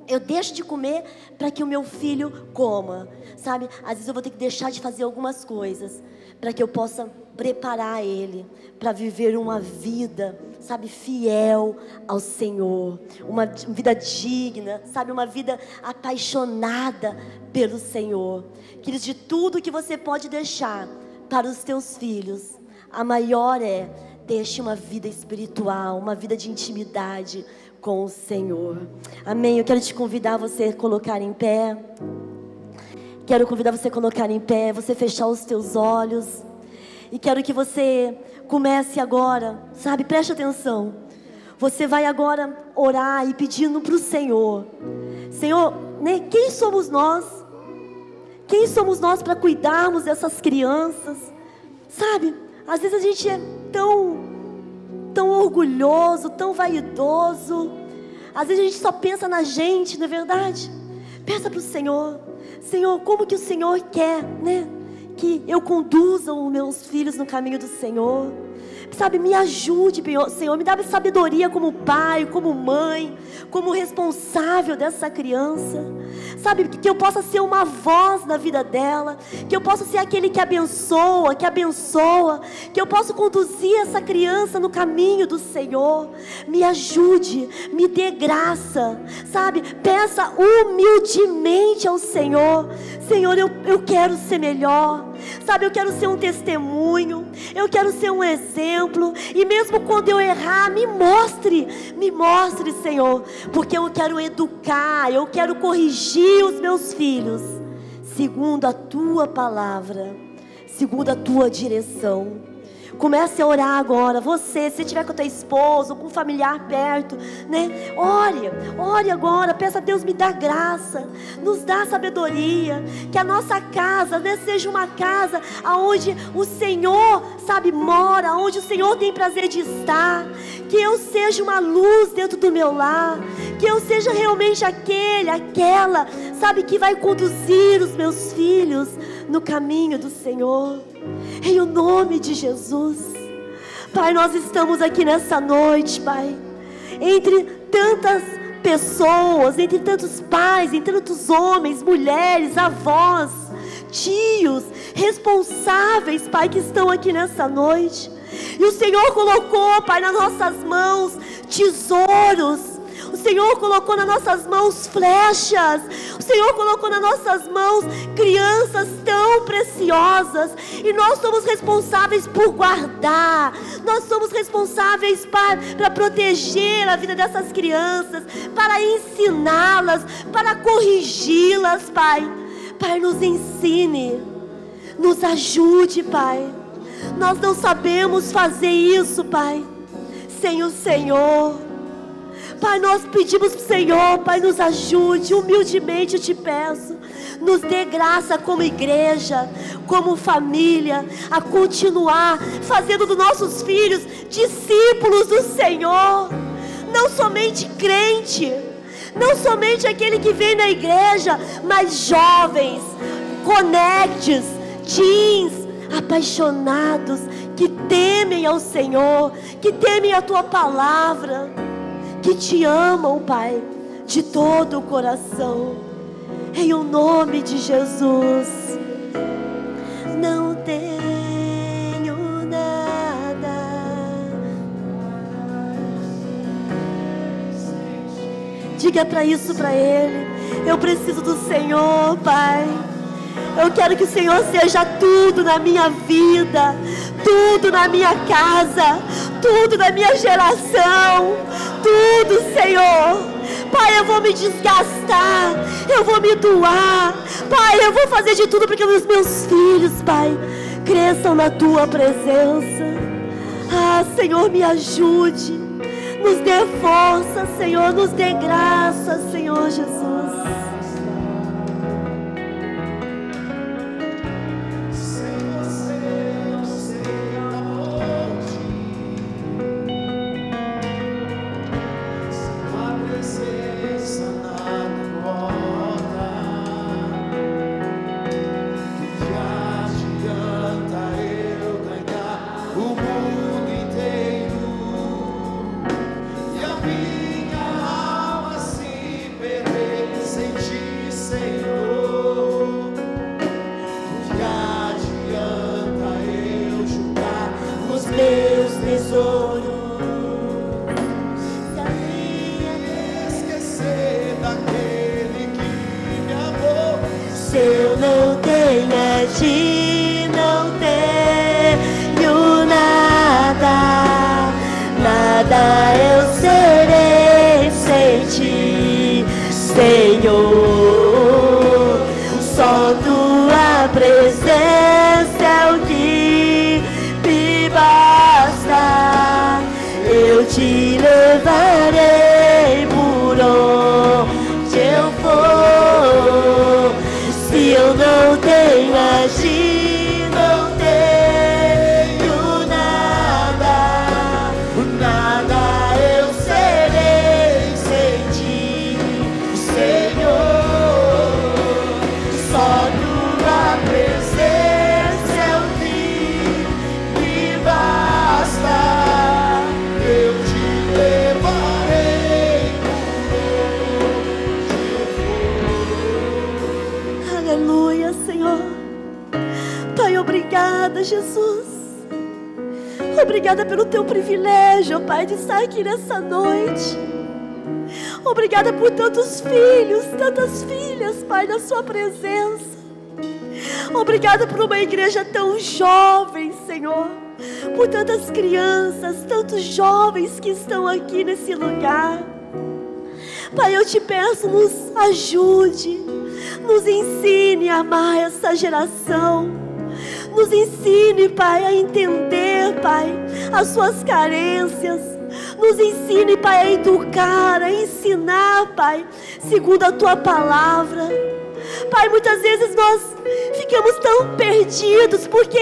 Eu deixo de comer para que o meu filho coma, sabe? Às vezes eu vou ter que deixar de fazer algumas coisas para que eu possa preparar ele para viver uma vida, sabe, fiel ao Senhor, uma vida digna, sabe, uma vida apaixonada pelo Senhor. Queridos, de tudo que você pode deixar para os teus filhos, a maior é: deixe uma vida espiritual, uma vida de intimidade com o Senhor. Amém? Eu quero te convidar a você colocar em pé. Quero convidar você a colocar em pé, você fechar os teus olhos. E quero que você comece agora, sabe, preste atenção. Você vai agora orar e pedindo para o Senhor. Senhor, né, quem somos nós? Quem somos nós para cuidarmos dessas crianças? Sabe, às vezes a gente é tão orgulhoso, tão vaidoso. Às vezes a gente só pensa na gente, não é verdade? Peça para o Senhor: Senhor, como que o Senhor quer, né, que eu conduza os meus filhos no caminho do Senhor? Sabe, me ajude, Senhor, me dá sabedoria como pai, como mãe, como responsável dessa criança. Sabe, que eu possa ser uma voz na vida dela, que eu possa ser aquele que abençoa, que eu possa conduzir essa criança no caminho do Senhor. Me ajude, me dê graça, sabe, peça humildemente ao Senhor: Senhor, eu quero ser melhor, sabe, eu quero ser um testemunho, eu quero ser um exemplo, e mesmo quando eu errar, me mostre, Senhor, porque eu quero educar, eu quero corrigir os meus filhos, segundo a Tua palavra, segundo a Tua direção. Comece a orar agora. Você, se estiver com a tua esposa ou com um familiar perto, né, ore agora. Peça a Deus, me dá graça, nos dá sabedoria. Que a nossa casa, né, seja uma casa onde o Senhor, sabe, mora, onde o Senhor tem prazer de estar. Que eu seja uma luz dentro do meu lar. Que eu seja realmente aquela, sabe, que vai conduzir os meus filhos no caminho do Senhor. Em o nome de Jesus. Pai, nós estamos aqui nessa noite, Pai, entre tantas pessoas, entre tantos pais, entre tantos homens, mulheres, avós, tios, responsáveis, Pai, que estão aqui nessa noite. E o Senhor colocou, Pai, nas nossas mãos tesouros. O Senhor colocou nas nossas mãos flechas. O Senhor colocou nas nossas mãos crianças tão preciosas. E nós somos responsáveis por guardar. Nós somos responsáveis para proteger a vida dessas crianças, para ensiná-las, para corrigi-las, Pai. Pai, nos ensine, nos ajude, Pai. Nós não sabemos fazer isso, Pai, sem o Senhor. Pai, nós pedimos para o Senhor, Pai, nos ajude, humildemente eu te peço, nos dê graça como igreja, como família, a continuar fazendo dos nossos filhos discípulos do Senhor, não somente crente, não somente aquele que vem na igreja, mas jovens, conectes, teens, apaixonados, que temem ao Senhor, que temem a Tua palavra, que te amam, Pai, de todo o coração, em o nome de Jesus. Não tenho nada, diga para isso para Ele: eu preciso do Senhor, Pai. Eu quero que o Senhor seja tudo na minha vida, tudo na minha casa, tudo na minha geração, tudo, Senhor. Pai, eu vou me desgastar, eu vou me doar, Pai, eu vou fazer de tudo para que os meus filhos, Pai, cresçam na Tua presença. Ah, Senhor, me ajude, nos dê força, Senhor, nos dê graça, Senhor Jesus. Presença nada igual. ti não tenho nada, nada eu serei sem ti, Senhor. Só tua presença é o que me basta. Eu te levarei por onde eu for. Se eu não tenho a ti, não tenho nada, nada eu serei sem ti, Senhor. Só tua presença é o que me basta. Eu te levarei por onde eu for. Aleluia, Senhor. Pai, obrigada, Jesus. Obrigada pelo teu privilégio, Pai, de estar aqui nessa noite. Obrigada por tantos filhos, tantas filhas, Pai, na sua presença. Obrigada por uma igreja tão jovem, Senhor. Por tantas crianças, tantos jovens que estão aqui nesse lugar. Pai, eu te peço, nos ajude, nos ensine a amar essa geração. Nos ensine, Pai, a entender, Pai, as suas carências. Nos ensine, Pai, a educar, a ensinar, Pai, segundo a tua palavra. Pai, muitas vezes nós ficamos tão perdidos, porque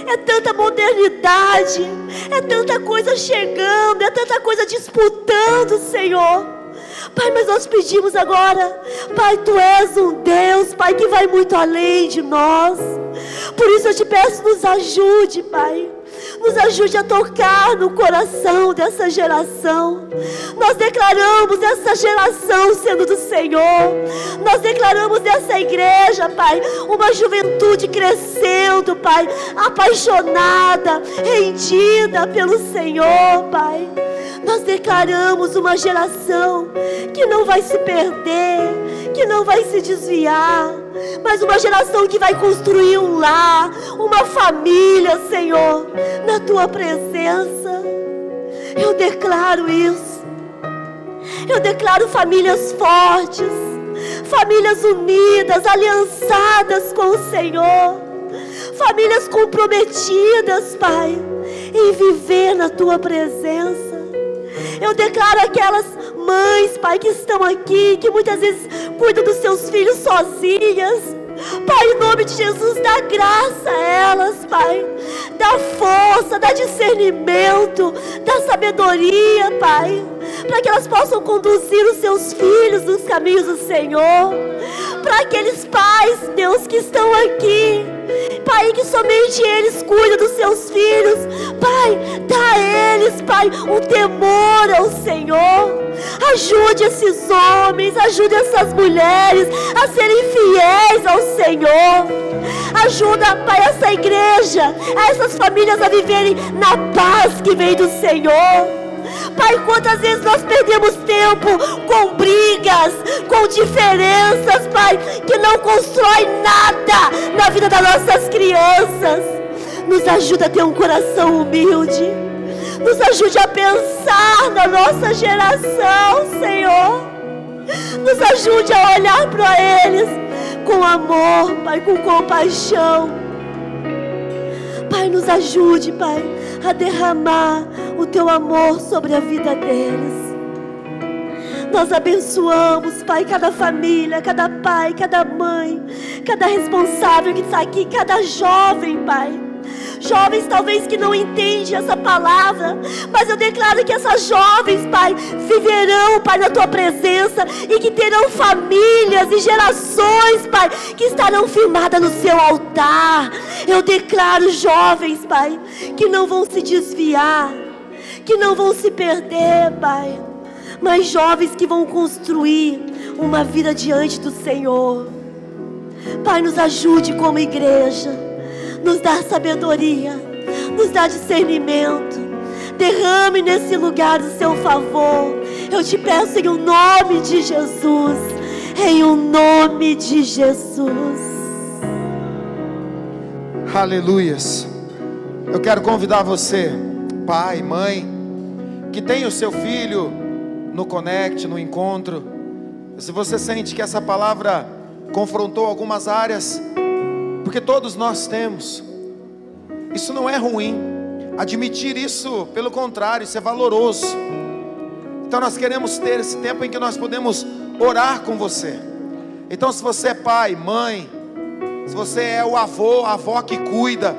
é tanta modernidade, é tanta coisa chegando, é tanta coisa disputando, Senhor. Pai, mas nós pedimos agora, Pai, Tu és um Deus, Pai, que vai muito além de nós. Por isso eu te peço, nos ajude, Pai. Nos ajude a tocar no coração dessa geração. Nós declaramos essa geração sendo do Senhor. Nós declaramos nessa igreja, Pai, uma juventude crescendo, Pai, apaixonada, rendida pelo Senhor, Pai. Nós declaramos uma geração que não vai se perder, que não vai se desviar, mas uma geração que vai construir um lar, uma família, Senhor, na Tua presença. Eu declaro isso. Eu declaro famílias fortes, famílias unidas, aliançadas com o Senhor, famílias comprometidas, Pai, em viver na Tua presença. Eu declaro aquelas mães, Pai, que estão aqui, que muitas vezes cuidam dos seus filhos sozinhas. Pai, em nome de Jesus, dá graça a elas, Pai. Dá força, dá discernimento, dá sabedoria, Pai, para que elas possam conduzir os seus filhos nos caminhos do Senhor. Para aqueles pais, Deus, que estão aqui, Pai, que somente eles cuidam dos seus filhos, Pai, dá a eles, Pai, um temor ao Senhor. Ajude esses homens, ajude essas mulheres a serem fiéis ao Senhor. Ajuda, Pai, essa igreja, essas famílias a viverem na paz que vem do Senhor. Pai, quantas vezes nós perdemos tempo com brigas, com diferenças, Pai, que não constrói nada na vida das nossas crianças. Nos ajuda a ter um coração humilde. Nos ajude a pensar na nossa geração, Senhor. Nos ajude a olhar para eles com amor, Pai, com compaixão. Pai, nos ajude, Pai, a derramar o Teu amor sobre a vida deles. Nós abençoamos, Pai, cada família, cada pai, cada mãe, cada responsável que está aqui, cada jovem, Pai. Jovens talvez que não entendem essa palavra, mas eu declaro que essas jovens, Pai, viverão, Pai, na Tua presença, e que terão famílias e gerações, Pai, que estarão firmadas no Seu altar. Eu declaro jovens, Pai, que não vão se desviar, que não vão se perder, Pai, mas jovens que vão construir uma vida diante do Senhor. Pai, nos ajude como igreja. Nos dá sabedoria, nos dá discernimento. Derrame nesse lugar o Seu favor. Eu te peço em o nome de Jesus. Em o nome de Jesus. Aleluias. Eu quero convidar você, pai, mãe, que tem o seu filho no Connect, no encontro. Se você sente que essa palavra confrontou algumas áreas, porque todos nós temos, isso não é ruim, admitir isso, pelo contrário, isso é valoroso. Então nós queremos ter esse tempo em que nós podemos orar com você. Então se você é pai, mãe, se você é o avô, a avó que cuida,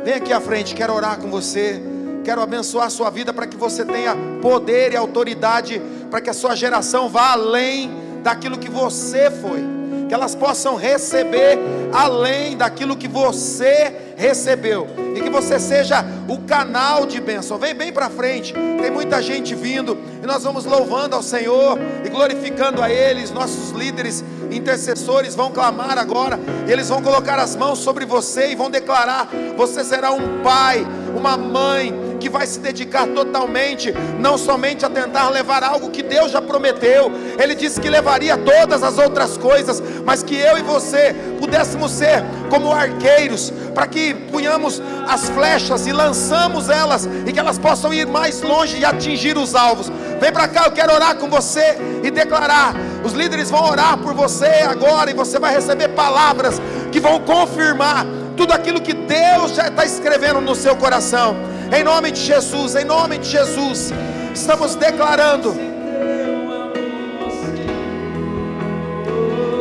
vem aqui à frente, quero orar com você. Quero abençoar a sua vida para que você tenha poder e autoridade, para que a sua geração vá além daquilo que você foi, que elas possam receber além daquilo que você recebeu, e que você seja o canal de bênção. Vem bem para frente, tem muita gente vindo, e nós vamos louvando ao Senhor e glorificando a Ele. Nossos líderes intercessores vão clamar agora, e eles vão colocar as mãos sobre você e vão declarar: você será um pai, uma mãe que vai se dedicar totalmente, não somente a tentar levar algo que Deus já prometeu. Ele disse que levaria todas as outras coisas, mas que eu e você pudéssemos ser como arqueiros, para que punhamos as flechas e lançamos elas, e que elas possam ir mais longe e atingir os alvos. Vem para cá, eu quero orar com você e declarar. Os líderes vão orar por você agora, e você vai receber palavras que vão confirmar tudo aquilo que Deus já está escrevendo no seu coração. Em nome de Jesus, em nome de Jesus, estamos declarando.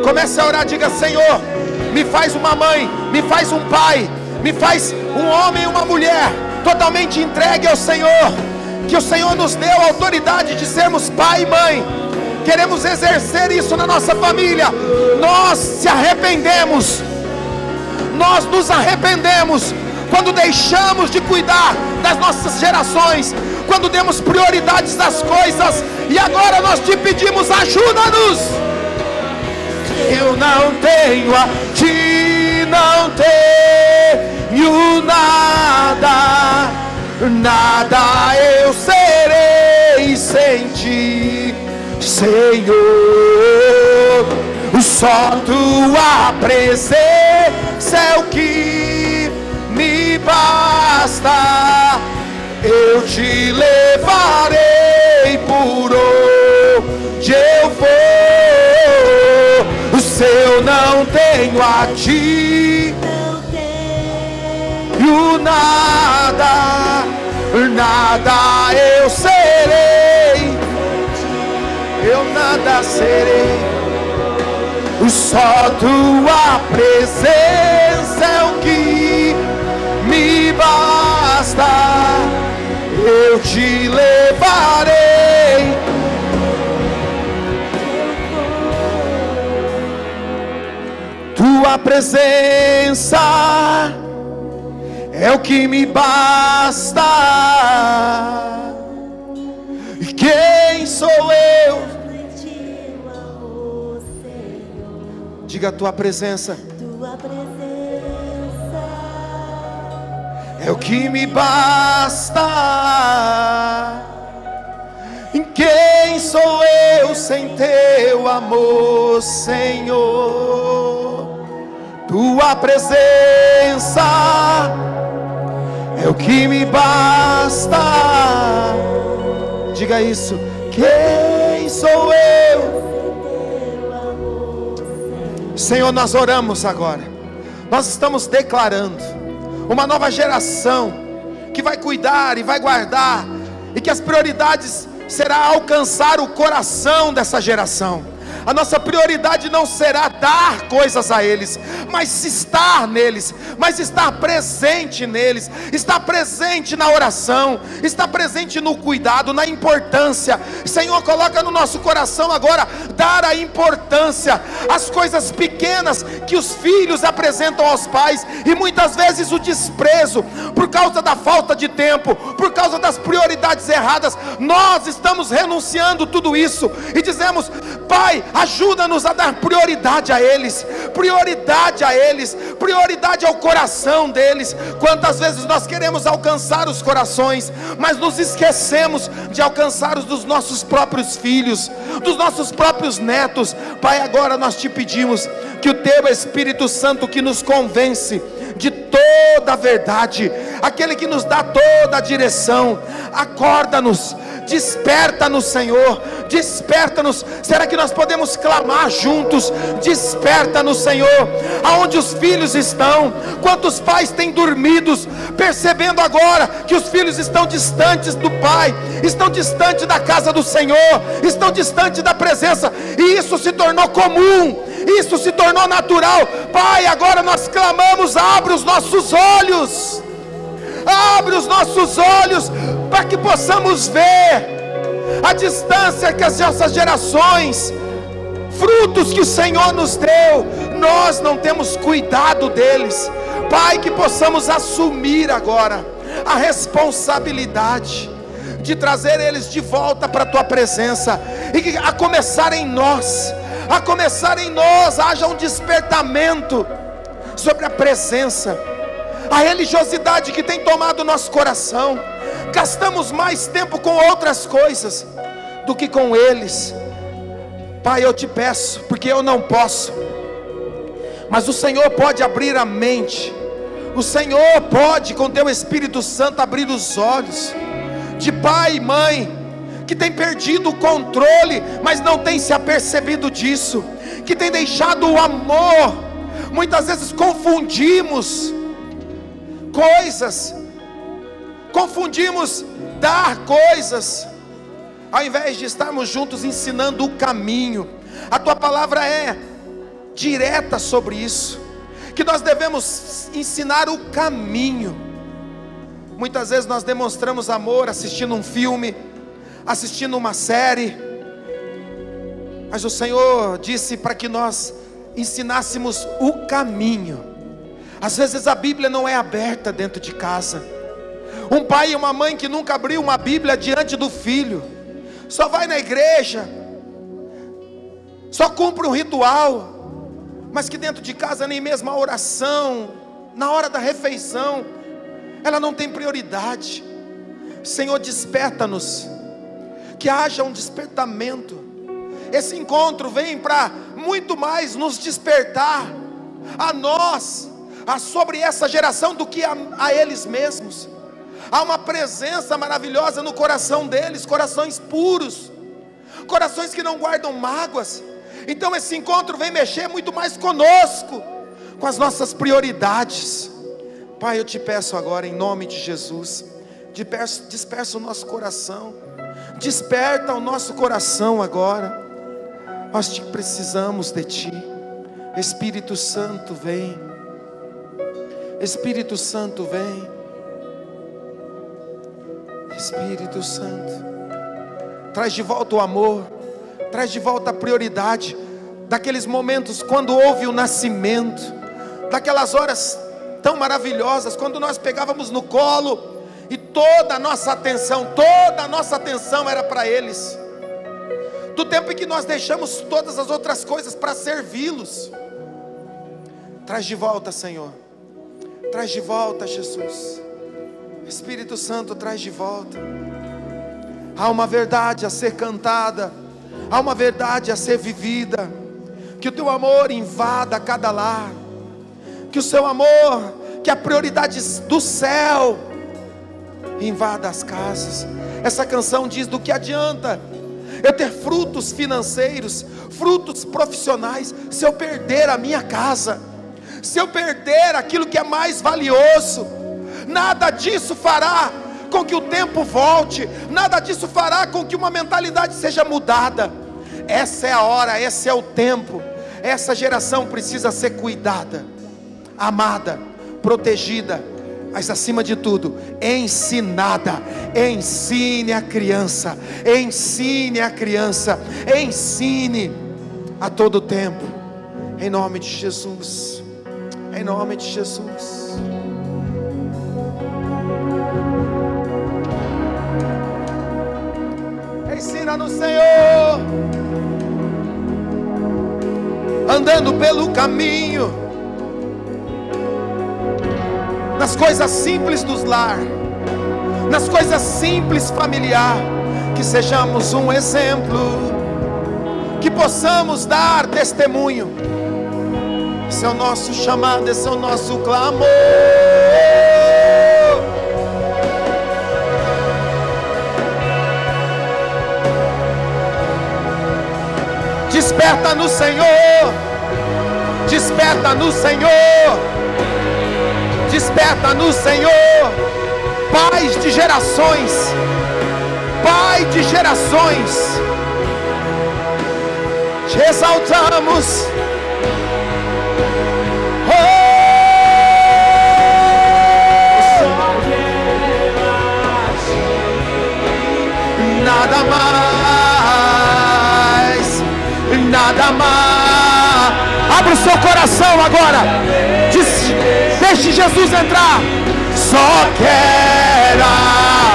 Comece a orar, diga: Senhor, me faz uma mãe, me faz um pai, me faz um homem e uma mulher totalmente entregue ao Senhor. Que o Senhor nos deu a autoridade de sermos pai e mãe. Queremos exercer isso na nossa família. Nós se arrependemos, nós nos arrependemos quando deixamos de cuidar das nossas gerações, quando demos prioridades às coisas, e agora nós te pedimos: ajuda-nos. Eu não tenho a ti, não tenho nada, nada eu serei sem ti, Senhor. Só tua presença é o que me basta. Eu te levarei por onde eu for. Se eu não tenho a ti, não tenho nada, nada eu serei, eu nada serei. Só tua presença é o que me basta. Eu te levarei. Tua presença é o que me basta. E quem sou eu? Diga: tua presença, tua presença é o que me basta. Em quem sou eu sem teu amor, Senhor? Tua presença é o que me basta. Diga isso: quem sou eu? Senhor, nós oramos agora, nós estamos declarando uma nova geração que vai cuidar e vai guardar, e que as prioridades será alcançar o coração dessa geração. A nossa prioridade não será dar coisas a eles, mas estar neles, mas estar presente neles, estar presente na oração, estar presente no cuidado, na importância. Senhor, coloca no nosso coração agora dar a importância às coisas pequenas que os filhos apresentam aos pais, e muitas vezes o desprezo, por causa da falta de tempo, por causa das prioridades erradas. Nós estamos renunciando tudo isso e dizemos: Pai, ajuda-nos a dar prioridade a eles, prioridade a eles, prioridade ao coração deles. Quantas vezes nós queremos alcançar os corações, mas nos esquecemos de alcançar os dos nossos próprios filhos, dos nossos próprios netos. Pai, agora nós te pedimos que o teu Espírito Santo, que nos convence de toda a verdade, aquele que nos dá toda a direção. Acorda-nos, desperta-nos, Senhor, desperta-nos. Será que nós podemos clamar juntos? Desperta-nos, Senhor. Aonde os filhos estão? Quantos pais têm dormido, percebendo agora que os filhos estão distantes do Pai, estão distantes da casa do Senhor, estão distantes da presença, e isso se tornou comum, isso se tornou natural. Pai, agora nós clamamos: abre os nossos olhos, abre os nossos olhos, para que possamos ver a distância que as nossas gerações, frutos que o Senhor nos deu, nós não temos cuidado deles. Pai, que possamos assumir agora a responsabilidade de trazer eles de volta para a Tua presença, e que a começar em nós, haja um despertamento sobre a presença. A religiosidade que tem tomado o nosso coração, gastamos mais tempo com outras coisas do que com eles. Pai, eu te peço, porque eu não posso, mas o Senhor pode abrir a mente, o Senhor pode, com Teu Espírito Santo, abrir os olhos de pai e mãe que tem perdido o controle, mas não tem se apercebido disso, que tem deixado o amor. Muitas vezes confundimos coisas, confundimos dar coisas, ao invés de estarmos juntos ensinando o caminho. A Tua palavra é direta sobre isso, que nós devemos ensinar o caminho. Muitas vezes nós demonstramos amor assistindo um filme, assistindo uma série, mas o Senhor disse para que nós ensinássemos o caminho. Às vezes a Bíblia não é aberta dentro de casa. Um pai e uma mãe que nunca abriu uma Bíblia diante do filho, só vai na igreja, só cumpre um ritual, mas que dentro de casa nem mesmo a oração, na hora da refeição, ela não tem prioridade. Senhor, desperta-nos, que haja um despertamento. Esse encontro vem para muito mais nos despertar a nós, sobre essa geração, do que a eles mesmos. Há uma presença maravilhosa no coração deles, corações puros, corações que não guardam mágoas. Então esse encontro vem mexer muito mais conosco, com as nossas prioridades. Pai, eu te peço agora, em nome de Jesus, dispersa o nosso coração, desperta o nosso coração agora. Nós te precisamos de Ti. Espírito Santo, vem. Espírito Santo, vem. Espírito Santo, traz de volta o amor, traz de volta a prioridade daqueles momentos quando houve o nascimento, daquelas horas tão maravilhosas, quando nós pegávamos no colo e toda a nossa atenção era para eles, do tempo em que nós deixamos todas as outras coisas para servi-los. Traz de volta, Senhor, traz de volta, Jesus. Espírito Santo, traz de volta. Há uma verdade a ser cantada, há uma verdade a ser vivida. Que o Teu amor invada cada lar, que o Seu amor, que a prioridade do céu invada as casas. Essa canção diz: do que adianta eu ter frutos financeiros, frutos profissionais, se eu perder a minha casa, se eu perder aquilo que é mais valioso? Nada disso fará com que o tempo volte, nada disso fará com que uma mentalidade seja mudada. Essa é a hora, esse é o tempo. Essa geração precisa ser cuidada, amada, protegida, mas acima de tudo, ensinada. Ensine a criança, ensine a criança, ensine a todo tempo, em nome de Jesus, em nome de Jesus. Ensina-nos, Senhor, andando pelo caminho, nas coisas simples dos lar, nas coisas simples familiar, que sejamos um exemplo, que possamos dar testemunho, Esse é o nosso chamado, esse é o nosso clamor. Desperta no Senhor, desperta no Senhor, desperta no Senhor. Pai de gerações, Pai de gerações, te exaltamos. Nada mais, nada mais. Abra o seu coração agora. Deixe Jesus entrar. Só quero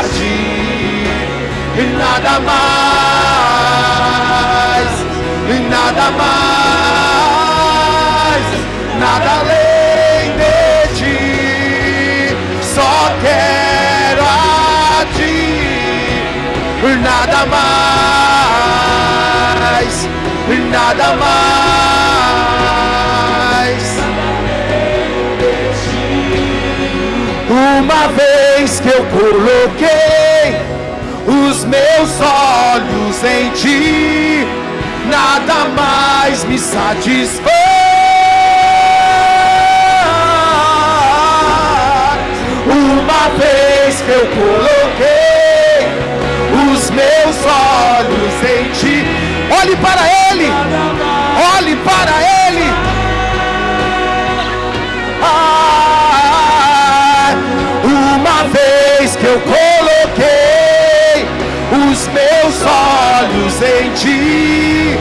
agir, nada mais, nada mais, nada além de ti. Só quero agir, nada mais, nada mais. Uma vez que eu coloquei os meus olhos em ti, nada mais me satisfaz. Uma vez que eu coloquei os meus olhos em ti, olhe para Ele, olhe para Ele. Uma vez que eu coloquei os meus olhos em ti,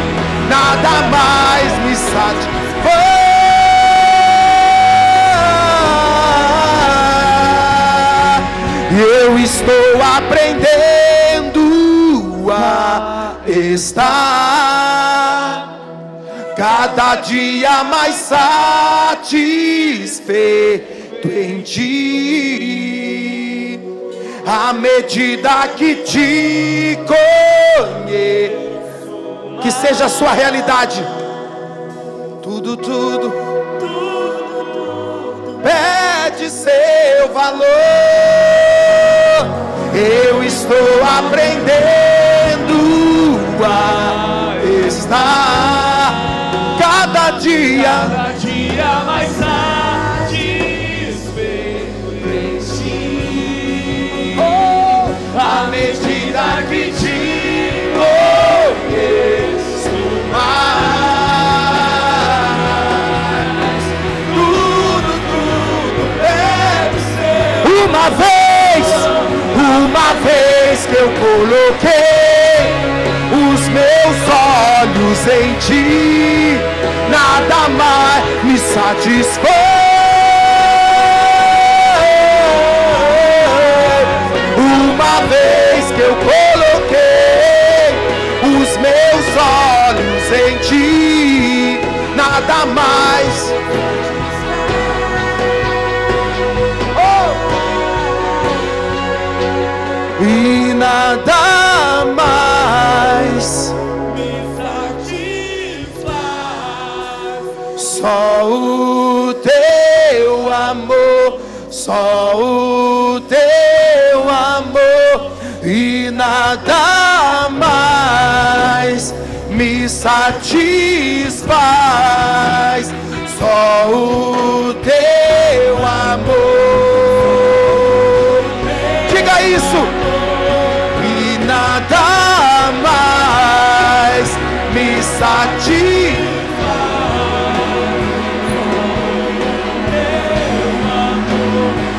nada mais me satisfaz. Eu estou aprendendo a estar cada dia mais satisfeito em ti, à medida que te conheço. Que seja a sua realidade. Tudo perde seu valor. Eu estou aprendendo a estar cada dia mais satisfeito em ti, à medida que te conheço mais. Tudo deve ser. Uma vez que eu coloquei os meus olhos em ti, nada mais me satisfaz. Uma vez que eu coloquei os meus olhos em ti, nada mais. E nada mais me satisfaz. Só o teu amor, só o teu amor, e nada mais me satisfaz. Só o teu amor. Diga isso. Nada mais me satisfaz.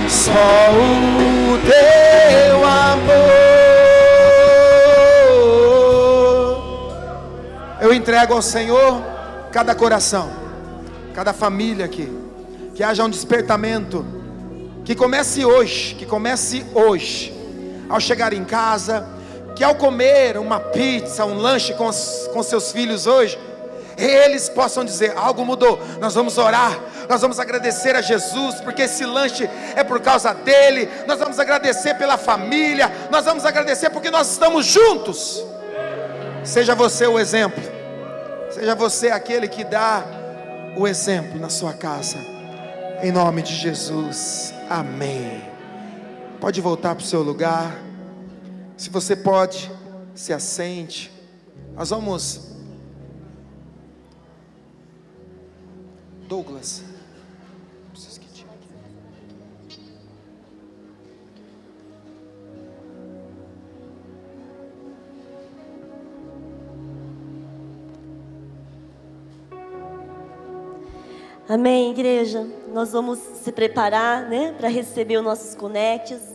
Só o teu amor. Eu entrego ao Senhor cada coração, cada família aqui. Que haja um despertamento. Que comece hoje. Ao chegar em casa, que ao comer uma pizza, um lanche com seus filhos hoje, eles possam dizer: algo mudou. Nós vamos orar, nós vamos agradecer a Jesus, porque esse lanche é por causa dele. Nós vamos agradecer pela família, nós vamos agradecer porque nós estamos juntos. Seja você o exemplo, seja você aquele que dá o exemplo na sua casa. Em nome de Jesus. Amém. Pode voltar para o seu lugar. Se você pode, se assente. Nós vamos... Douglas. Amém, igreja? Nós vamos se preparar, né, para receber os nossos conectes.